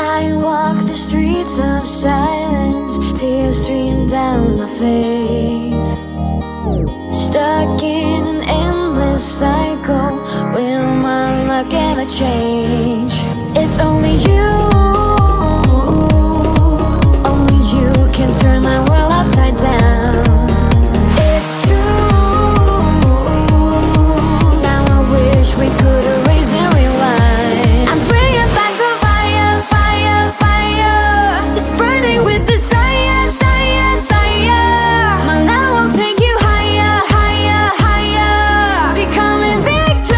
I walk the streets of silence, tears stream down my face. Stuck in an endless cycle, will my luck ever change? It's only you, only you can turn my world upside down. It's true, now I wish we could erase and rewind. I'm bringing back the fire, fire, fire. It's burning with desire, desire, desire. My love will take you higher, higher, higher. Becoming victorious.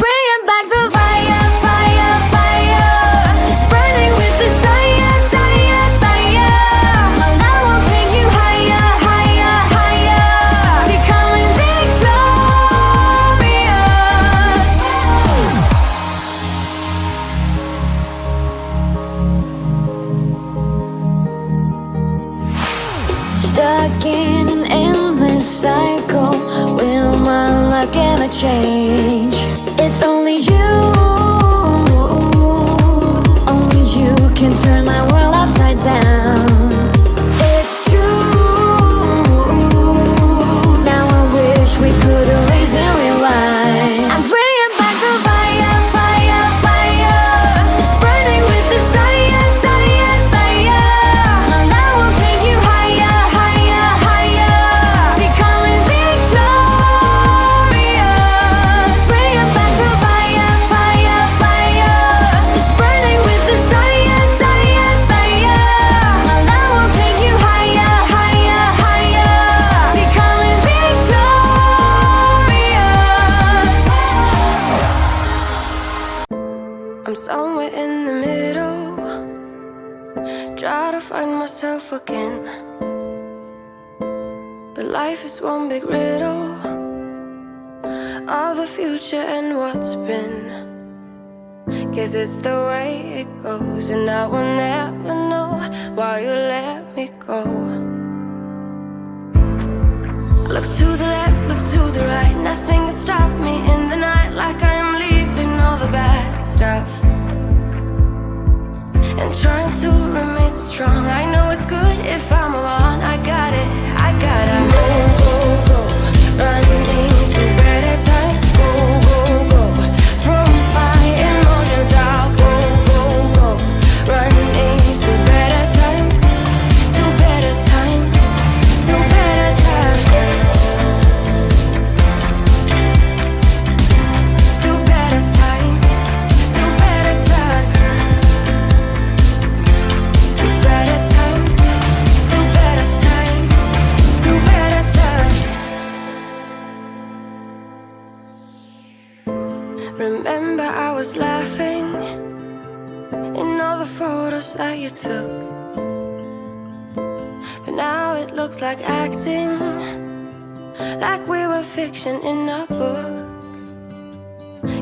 Bringing back the fire, fire, fire. It's burning with desire, desire, desire. My love will take you higher, higher, higher. Becoming victorious. Stuck in an endless cycle, will my luck ever change? It's only you can turn my world upside down. It's true, now I wish we could erase and rewind. I'm bringing back the fire, fire, fire. It's burning with desire, desire, desire. My love will take you higher, higher, higher. Becoming victorious. Bringing back the fire, fire, fire. It's burning with desire, desire, desire. My love will take you higher, higher, higher. Becoming victorious. I'm somewhere in the middle, try to find myself again. But life is one big riddle of the future and what's been. Guess it's the way it goes, and I will never know why you let me go. Look to the left, look to the right, nothing can stop me in the night, like I am leaving all the bad stuff and trying to remain so strong. I know it's good if I'm alone. I got it, I gotta go, go, go. Running to better times, go, go, go. From my emotions, I'll go, go, go. Running to better times, to better times, to better times, to better times, to better times. Better times, to better times, to better times. Remember I was laughing in all the photos that you took, but now it looks like acting, like we were fiction in a book.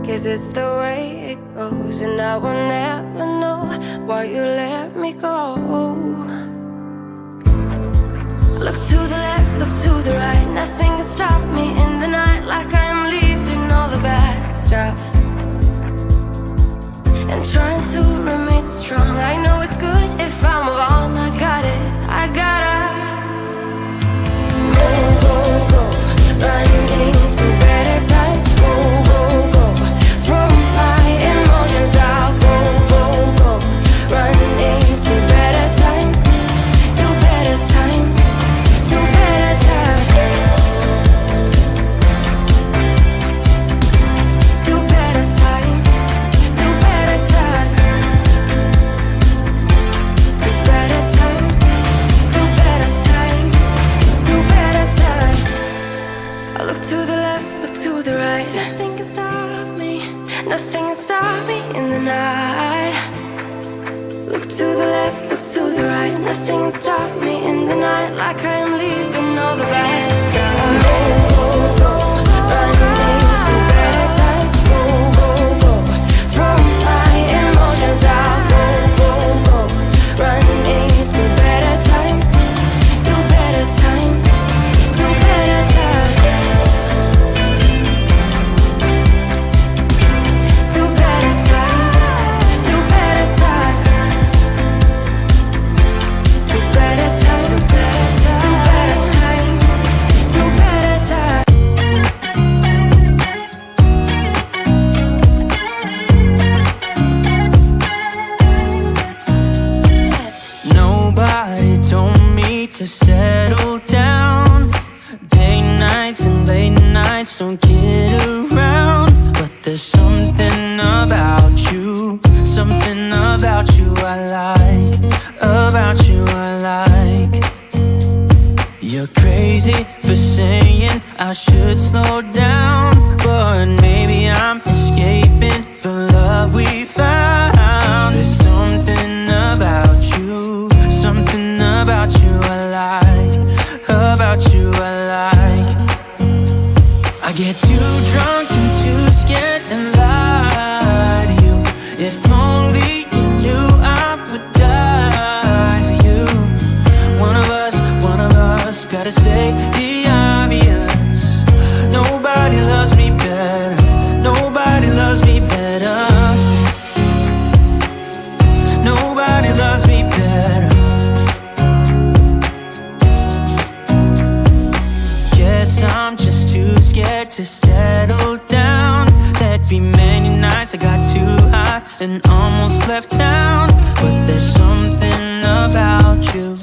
Guess it's the way it goes, and I will never know why you let me go. Look to the left, look to the right, nothing can stop me in the night, like I am leaving all the bad stuff and trying to remain so strong. I know it's good if I'm alone. I got it, I gotta go, go, go. Running to better times, go, go, go. From my emotions, I'll go, go, go. Running to better times, to better times, to better times, to better times, to better times, to better times, to better times, to better times. I look to the left, look to the right, nothing can stop me, nothing can stop me in the night. Look to the left, look to the right, nothing can stop me in the night, like I am leaving all the bad stuff. Go, go, go, running to better times, go, go, go. From my emotions, I'll go, go, go. Running to better times, to better times, to better times, to better times, love we found. There's something about you, something about you I like, about you I like. I get too drunk and too scared and lie to you. If only you knew I would die for you. One of us gotta say the obvious. Nobody loves me better, nobody loves me better, nobody loves me better. Guess I'm just too scared to settle down. There'd be many nights I got too high and almost left town. But there's something about you,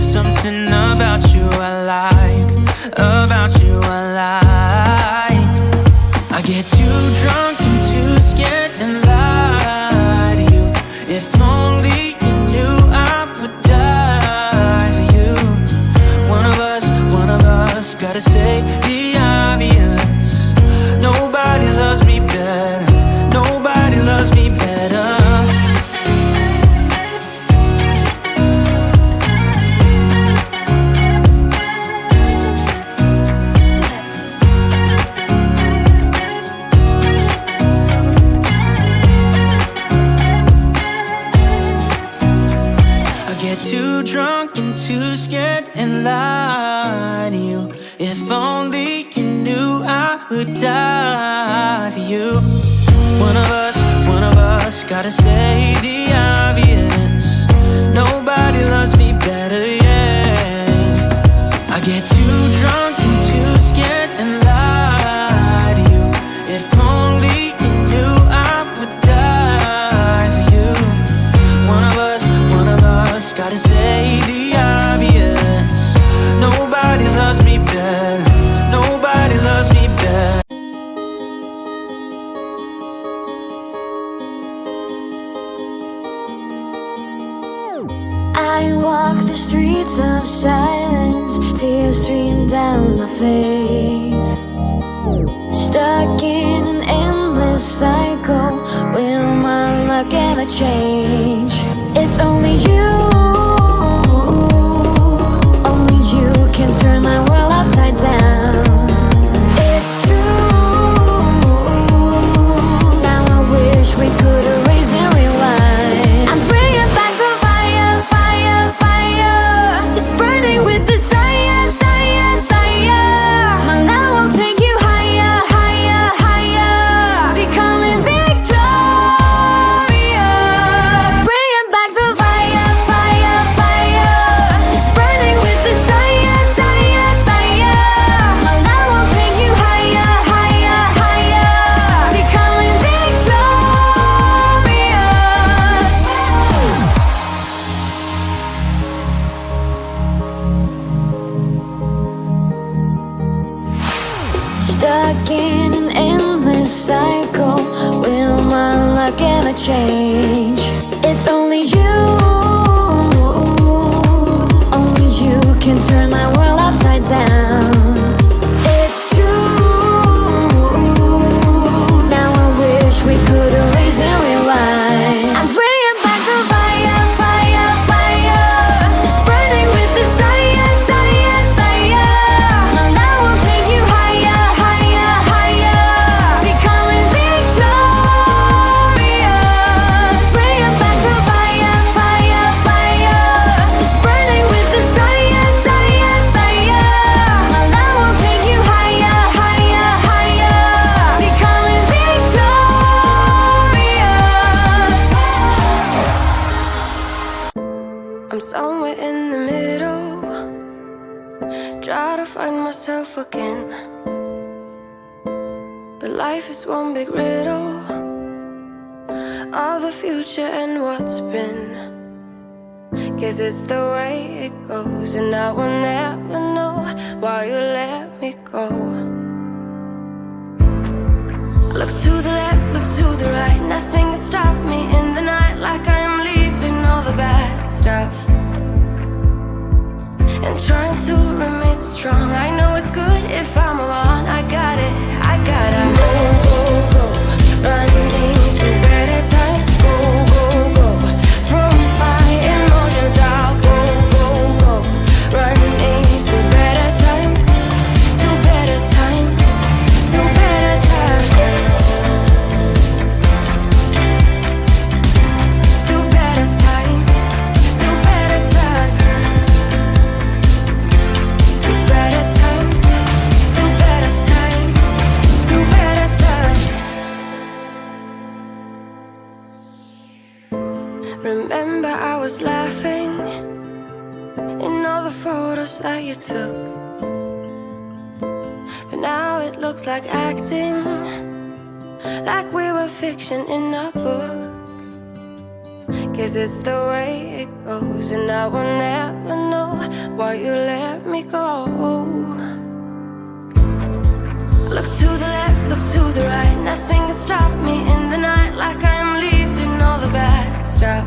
something about you I like, about you I like. I get too drunk and too scared and lie to you. If only you knew I would die for you. One of us gotta say the obvious. Nobody loves me better, nobody loves me better. Too drunk and too scared and lie to you. If only you knew I would die for you. One of us gotta say the obvious. Nobody loves me better, yeah. I get too drunk and too scared and lie to you. If only you knew I would die for you. One of us gotta say the obvious. Nobody loves me better, nobody loves me better. I walk the streets of silence, tears stream down my face. Stuck in an endless cycle, will my luck ever change? It's only you, only you can turn my world upside down. It's true, now I wish we could erase and rewind. I'm bringing back the fire, fire, fire. It's burning with desire, desire, desire. My love will take you higher, higher, higher. Becoming victorious. Bringing back the fire, fire, fire. It's burning with desire, desire, desire. My love will take you higher, higher, higher. Becoming victorious. Stuck in an endless cycle, will my luck ever change? It's only you, only you can turn my world upside down. It's true, now I wish we could erase and rewind. I'm bringing back the fire, fire, fire. It's burning with desire, desire, desire. My love will take you higher, higher, higher. Becoming victorious. Bringing back the fire, fire, fire. It's burning with desire, desire, desire. My love will take you higher, higher, higher. Becoming victorious. I'm somewhere in the middle, try to find myself again. But life is one big riddle of the future and what's been. Guess it's the way it goes, and I will never know why you let me go. Look to the left, look to the right, nothing can stop me in the night. Like I am leaving all the bad stuff and trying to remain so strong. I know it's good if I'm wrong. I got it, I gotta go, go, go. Running to better times. Remember I was laughing in all the photos that you took, but now it looks like acting, like we were fiction in a book. Guess it's the way it goes, and I will never know why you let me go. Look to the left, look to the right, nothing can stop me in the night, like I'm leaving all the bad stuff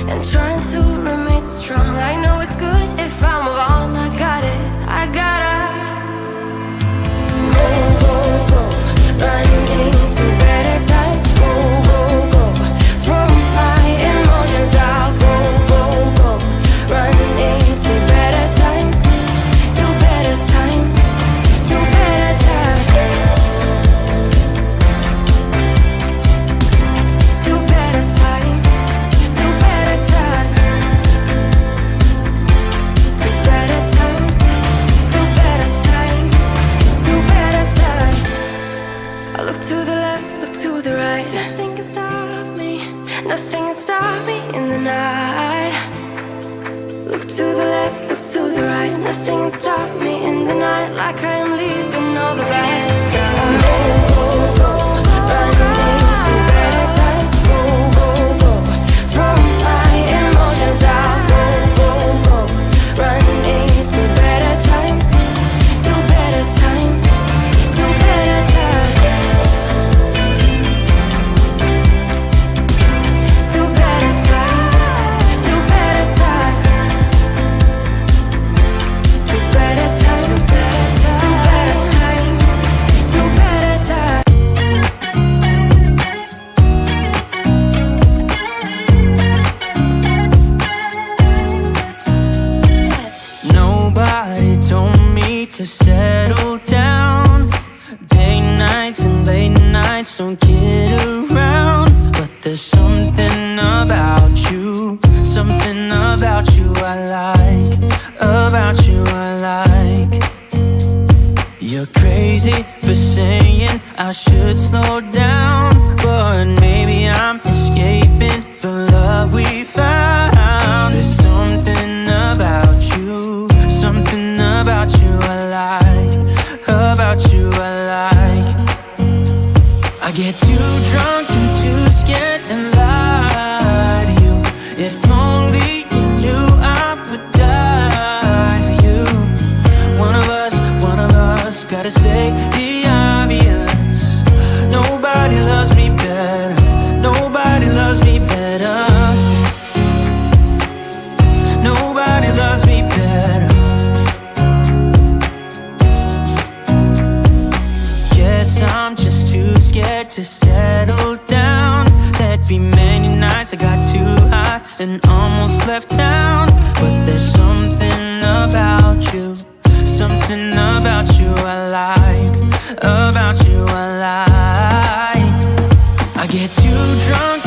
and trying to remain so strong. I know it's good if I move on. I got it, I gotta go, go, go, running to better times. Go, go, go, from my emotions I'll go, go, go, running to better times, to better times, to better times, to better times, to better times, to better times, to better times, to better times. I look to the left, look to the right, nothing can stop me, nothing can stop me in the night. Look to the left, look to the right, nothing can stop me in the night, like I am leaving all the bad stuff. Go, go, go, running to better times. Go, go, go, from my emotions I'll go, go, go, running to better times, to better times, to better times, to better times, to better times, to better times, to better times, to better times, to better times. Nobody told me to settle down. Day nights and late nights don't get around. But there's something about you, something about you I like, about you I like. You're crazy for saying I should slow down, but maybe I'm escaping the love we found. There's something about you, something about you I like, about you I like. I get too drunk and too scared and lie to you. If only you knew I would die for you. One of us gotta say the obvious. Nobody loves me better, nobody loves me better, nobody loves me better. Guess I'm just too scared to settle down. There'd be many nights I got too high and almost left town. But there's something about you, something about you I like, about you I like. I get too drunk